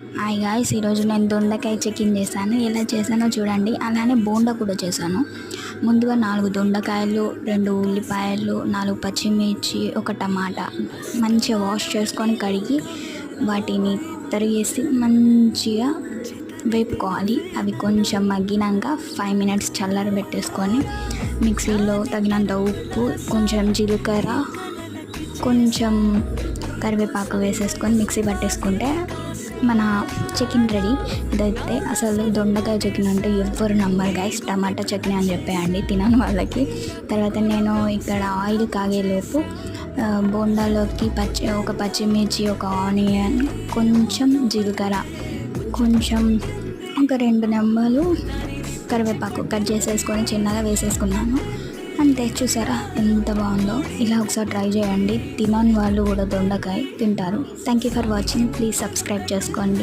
Hi guys, ఈరోజు నేను దొండకాయ చికెన్ చేశాను. ఎలా చేశానో చూడండి. అలానే బోండా కూడా చేశాను. ముందుగా 4 దొండకాయలు, 2 ఉల్లిపాయలు, 4 పచ్చిమిర్చి, ఒక టమాటా మంచిగా వాష్ చేసుకొని కడిగి వాటిని తరిగేసి మంచిగా వేపుకోవాలి. అవి కొంచెం మగ్గినాక 5 మినిట్స్ చల్లారబెట్టేసుకొని మిక్సీలో తగినంత ఉప్పు, కొంచెం జీలకర్ర, కొంచెం కరివేపాకు వేసేసుకొని మిక్సీ పట్టేసుకుంటే మన చికెన్ రెడీ. ఇదైతే అసలు దొండకాయ చికెన్ అంటే ఎవ్వరు నమ్మరు గైస్, టమాటా చట్నీ అని చెప్పేయండి తినని వాళ్ళకి. తర్వాత నేను ఇక్కడ ఆయిల్ కాగేలోపు బోండాలోకి ఒక పచ్చిమిర్చి, ఒక ఆనియన్, కొంచెం జీలకర్ర, కొంచెం ఒక 2 నెమ్మలు కరివేపాకు కట్ చేసేసుకొని చిన్నగా వేసేసుకున్నాను. అంతే, చూసారా ఎంత బాగుందో. ఇలా ఒకసారి ట్రై చేయండి. తినని వాళ్ళు కూడా దొండకాయ తింటారు. Thank you for watching. Please subscribe చేసుకోండి.